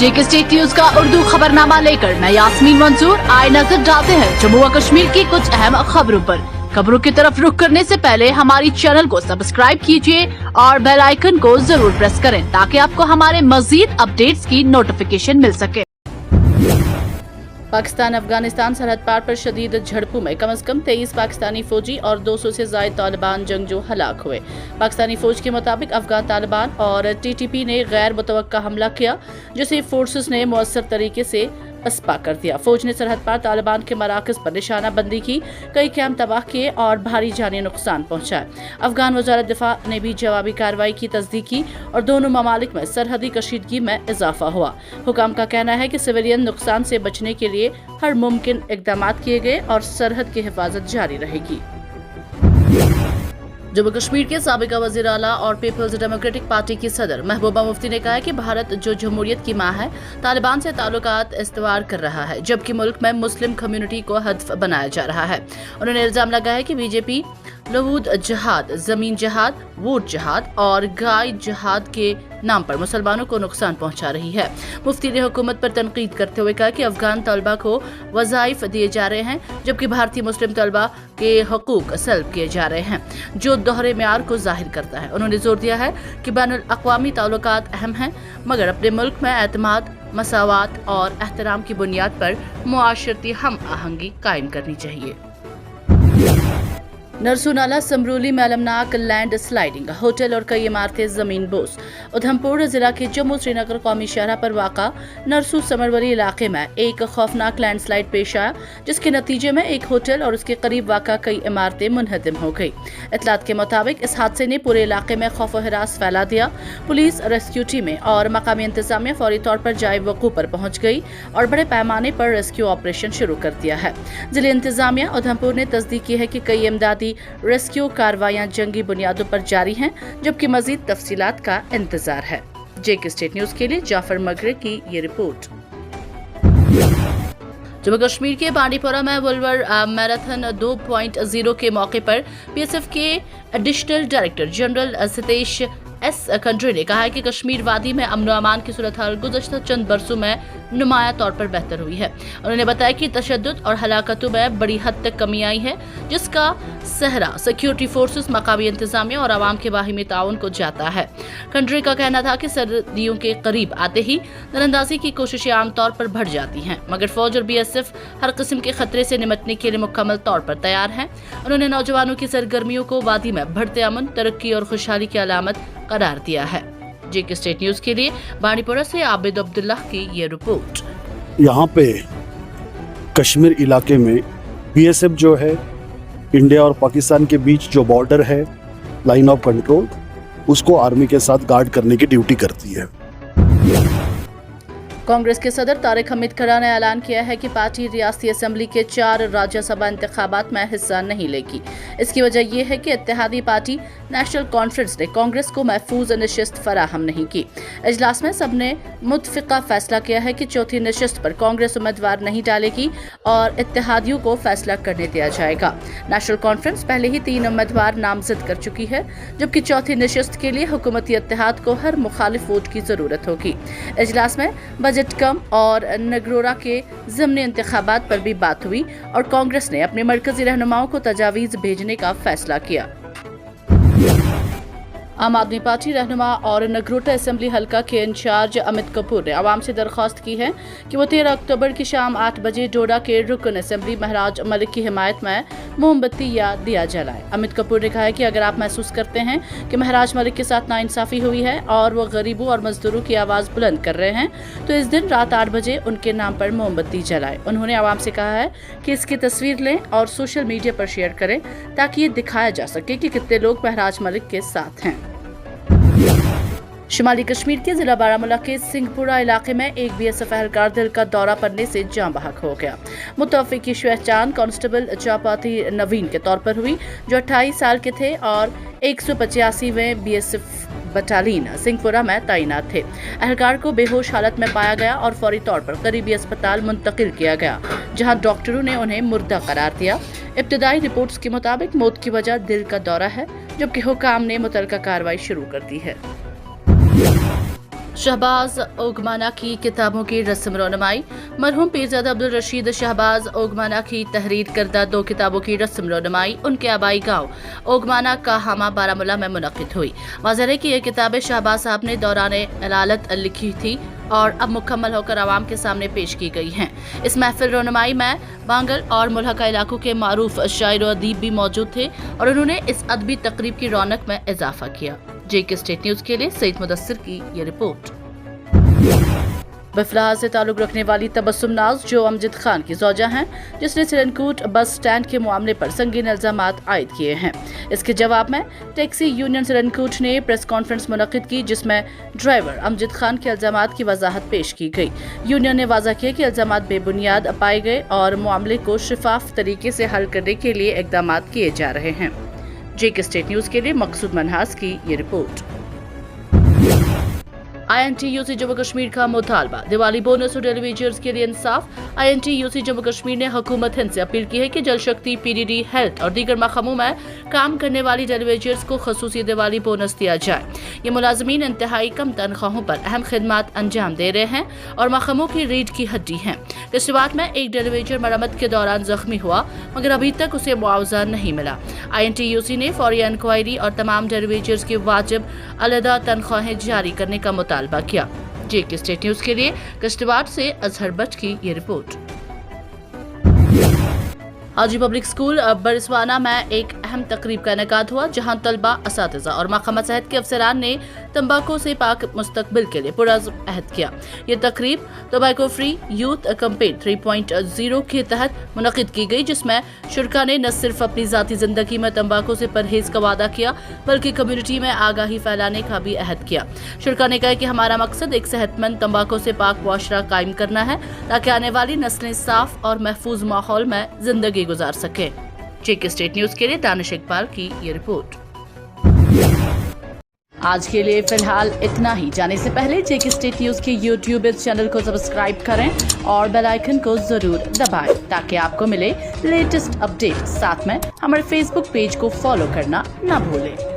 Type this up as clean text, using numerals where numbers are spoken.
जेके state news का उर्दू खबरनामा लेकर मैं यास्मीन मंसूर आए नजर डालते हैं जम्मू व कश्मीर की कुछ अहम खबरों पर। खबरों की तरफ रुख करने से पहले हमारी चैनल को सब्सक्राइब कीजिए और बेल आइकन को जरूर प्रेस करें ताकि आपको हमारे मजीद अपडेट्स की नोटिफिकेशन मिल सके। पाकिस्तान अफगानिस्तान सरहद पार पर शदीद झड़पों में कम से कम 23 पाकिस्तानी फौजी और 200 से ज्यादा तालिबान जंगजू हलाक हुए। पाकिस्तानी फौज के मुताबिक अफगान तालिबान और टीटीपी ने गैर मुतवक्का हमला किया जिसे फोर्सेस ने मुअस्सर तरीके से पसपा कर दिया। फौज ने सरहद पार तालिबान के मराकज पर निशाना बंदी की, कई कैंप तबाह किए और भारी जानी नुकसान पहुंचाया। अफगान वजारत दिफा ने भी जवाबी कार्रवाई की तस्दीक की और दोनों ममालिक में सरहदी कशीदगी में इजाफा हुआ। हुकाम का कहना है कि सिविलियन नुकसान से बचने के लिए हर मुमकिन इकदाम किए गए और सरहद की हिफाजत जारी रहेगी। जम्मू कश्मीर के साबिका वज़ीर आला और पीपल्स डेमोक्रेटिक पार्टी की सदर महबूबा मुफ्ती ने कहा है कि भारत जो जमहूरियत की मां है तालिबान से ताल्लुकात इस्तवार कर रहा है जबकि मुल्क में मुस्लिम कम्युनिटी को हदफ बनाया जा रहा है। उन्होंने इल्जाम लगाया कि बीजेपी लहूद जहाद, जमीन जहाद, वोट जहाद और गाय जहाद के नाम पर मुसलमानों को नुकसान पहुंचा रही है। मुफ्ती ने हुकूमत पर तनकीद करते हुए कहा कि अफगान तलबा को वज़ाइफ दिए जा रहे हैं जबकि भारतीय मुस्लिम तलबा के हकूक सल्ब किए जा रहे हैं जो दोहरे मेयार को जाहिर करता है। उन्होंने जोर दिया है कि बैनुल अक़वामी ताल्लुकात अहम हैं मगर अपने मुल्क में एतमाद, मसावात और एहतराम की बुनियाद पर मुआशरती हम आहंगी कायम करनी चाहिए। नरसूनाला समरूली में अलमनाक लैंड स्लाइडिंग, होटल और कई इमारतें जमीन बोस। उधमपुर जिला के जम्मू श्रीनगर कौमी शहरा पर वाक़ा नरसू समरवली इलाके में एक खौफनाक लैंडस्लाइड पेश आया जिसके नतीजे में एक होटल और उसके करीब वाक़ा कई इमारतें मुनहदम हो गई। इतलात के मुताबिक इस हादसे ने पूरे इलाके में खौफ व हिरास फैला दिया। पुलिस, रेस्क्यू टीमें और मकामी इंतजामिया फौरी तौर पर जाए वक़ू पर पहुंच गई और बड़े पैमाने पर रेस्क्यू ऑपरेशन शुरू कर दिया है। जिले इंतजामिया उधमपुर ने तस्दीक की है कि कई इमदादी रेस्क्यू कार्रवाइयां जंगी बुनियादों पर जारी हैं जबकि मजीद तफसीलात का इंतजार है। जेके स्टेट न्यूज के लिए जाफर मगरे की ये रिपोर्ट। जम्मू कश्मीर के बांडीपोरा में वुलवर मैराथन 2.0 के मौके पर बीएसएफ के additional director general Satish S Khandre ने कहा है कि कश्मीर वादी में अमन अमान की सूरत हाल गुज़श्ता चंद बरसों में नुमाया तौर पर बेहतर हुई है। उन्होंने बताया कि तशद्दुद और हलाकतों में बड़ी हद तक कमी आई है जिसका सहरा सिक्योरिटी फोर्सेस, मकामी इंतजामिया और आवाम के बाहिमी ताउन को जाता है। खंडरे का कहना था कि सर्दियों के करीब आते ही दरअंदाजी की कोशिशें आमतौर पर बढ़ जाती हैं मगर फौज और बीएसएफ हर किस्म के खतरे से निपटने के लिए मुकम्मल तौर पर तैयार हैं। उन्होंने नौजवानों की सरगर्मियों को वादी में बढ़ते अमन, तरक्की और खुशहाली की अलामत करार दिया है। जेके स्टेट न्यूज के लिए बांडीपोरा से आबिद अब्दुल्लाह की ये रिपोर्ट। यहाँ पे कश्मीर इलाके में बीएसएफ जो है इंडिया और पाकिस्तान के बीच जो बॉर्डर है, लाइन ऑफ कंट्रोल, उसको आर्मी के साथ गार्ड करने की ड्यूटी करती है। कांग्रेस के सदर तारिक हमीद खड़ा ने ऐलान किया है कि पार्टी रियासती असेंबली के 4 राज्यसभा इंतखाबात में हिस्सा नहीं लेगी। इसकी वजह यह है कि इत्तेहादी पार्टी नेशनल कॉन्फ्रेंस ने कांग्रेस को महफूज नशिस्त फराहम नहीं की। इजलास में सबने मुतफिका फैसला किया है कि चौथी नशिस्त पर कांग्रेस उम्मीदवार नहीं डालेगी और इत्तेहादियों को फैसला करने दिया जाएगा। नेशनल कॉन्फ्रेंस पहले ही 3 उम्मीदवार नामजद कर चुकी है जबकि चौथी नशिस्त के लिए हुकूमती इत्तेहाद को हर मुखालिफ वोट की जरूरत होगी। इजलास में बजट कम और नगरोरा के ज़िमनी इंतखाबात पर भी बात हुई और कांग्रेस ने अपने मरकजी रहनुमाओं को तजावीज़ भेजने का फैसला किया। आम आदमी पार्टी रहनुमा और नगरोटा असेंबली हलका के इंचार्ज अमित कपूर ने आवाम से दरख्वास्त की है कि वो 13 अक्टूबर की शाम 8 बजे डोडा के रुकन असेंबली महराज मलिक की हिमायत में मोमबत्ती या दिया जलाए। अमित कपूर ने कहा है कि अगर आप महसूस करते हैं कि महराज मलिक के साथ नाइंसाफी हुई है और वो गरीबों और मजदूरों की आवाज़ बुलंद कर रहे हैं तो इस दिन रात 8 बजे उनके नाम पर मोमबत्ती जलाए। उन्होंने आवाम से कहा है कि इसकी तस्वीर लें और सोशल मीडिया पर शेयर करें ताकि ये दिखाया जा सके कि कितने लोग महराज मलिक के साथ हैं। शुमाली कश्मीर के जिला बारामूला के सिंहपुरा इलाके में एक बीएसएफ एहलकार दिल का दौरा पड़ने से जाँ बहक हो गया। मुतवफ़्फ़ी की पहचान कांस्टेबल चापाती नवीन के तौर पर हुई जो 28 साल के थे और 185वें बीएसएफ बटालियन सिंहपुरा में तैनात थे। एहलकार को बेहोश हालत में पाया गया और फौरी तौर पर करीबी अस्पताल मुंतकिल किया गया जहां डॉक्टरों ने उन्हें मुर्दा करार दिया। इब्तदाई रिपोर्ट्स के मुताबिक मौत की वजह दिल का दौरा है जबकि हुकाम ने मुतल्लिका कार्रवाई शुरू कर दी है। शहबाज ओगमाना की किताबों की रस्म रोनमाई। मरहूम पीरजादा अब्दुल रशीद शहबाज ओगमाना की तहरीर करदा 2 किताबों की रस्म रोनमाई उनके आबाई गांव ओगमाना का हामा बारामुला में मुनक्किद हुई। वाज़ेह है कि ये किताबें शहबाज साहब ने दौरान अलालत लिखी थी और अब मुकम्मल होकर आवाम के सामने पेश की गई हैं। इस महफिल रोनमाई में बांगल और मुल्हका इलाकों के मारूफ शायर और अदीब भी मौजूद थे और उन्होंने इस अदबी तकरीब की रौनक में इजाफा किया। JK स्टेट न्यूज के लिए सईद मुदस्सिर की ये रिपोर्ट। बफलाह से ताल्लुक रखने वाली तबस्सुम नाज जो अमजद खान की ज़ौजा हैं, जिसने सिरनकोट बस स्टैंड के मामले पर संगीन इल्जामात आयद किए हैं। इसके जवाब में टैक्सी यूनियन सिरनकोट ने प्रेस कॉन्फ्रेंस मुनक्किद की, जिसमें ड्राइवर अमजद खान के इल्जामात की वजाहत पेश की गई। यूनियन ने वाज़ा किया कि इल्जामात बेबुनियाद पाए गए और मामले को शिफाफ तरीके से हल करने के लिए इक़दाम किए जा रहे हैं। JK स्टेट न्यूज के लिए मकसूद मनहास की ये रिपोर्ट। INTUC जम्मू कश्मीर का मुतालबा, दिवाली बोनस और डेलीवेजर्स के लिए इंसाफ। INTUC जम्मू कश्मीर ने हुकूमत हिंद से अपील की है कि जल शक्ति, PDD, हेल्थ और दीगर महकमों में काम करने वाली डेलीवेजर्स को खसूसी दिवाली बोनस दिया जाए। ये मुलाजमीन इंतहाई कम तनख्वाहों पर अहम खिदमात अंजाम दे रहे हैं और महकमों की रीढ़ की हड्डी हैं। किश्तवाड़ में एक डेलीवेजर मरम्मत के दौरान जख्मी हुआ मगर अभी तक उसे मुआवजा नहीं मिला। INTUC ने फौरी इंक्वायरी और तमाम डेलीवेजर्स की वाजिब अलहदा तनख्वाहें जारी करने का मुतालबा किया। JK स्टेट न्यूज के लिए किश्तवाड़ से अजहर बट की ये रिपोर्ट। हाजी पब्लिक स्कूल बरसवाना में एक अहम तकरीब का इनेकाद हुआ, जहां तलबा, असातिज़ा और महकमा सेहत के अफसरान ने तंबाकू से पाक मुस्तकबिल के लिए पुरअज़्म अहद किया। ये तकरीब टोबैको फ्री यूथ कैंपेन 3.0 के तहत मुनक़िद की गई, जिसमें शुरका ने न सिर्फ अपनी ज़ाती ज़िंदगी में तंबाकू से परहेज़ का वादा किया बल्कि कम्युनिटी में आगाही फैलाने का भी अहद किया। शुरका ने कहा कि हमारा मकसद एक सेहतमंद तंबाकू से पाक मुआशरा कायम करना है ताकि आने वाली नस्लें साफ और महफूज माहौल में जिंदगी गुजार सके। JK स्टेट न्यूज के लिए दानिश इकबाल की ये रिपोर्ट। आज के लिए फिलहाल इतना ही। जाने से पहले JK स्टेट न्यूज के YouTube चैनल को सब्सक्राइब करें और बेल आइकन को जरूर दबाएं ताकि आपको मिले लेटेस्ट अपडेट। साथ में हमारे Facebook पेज को फॉलो करना ना भूलें।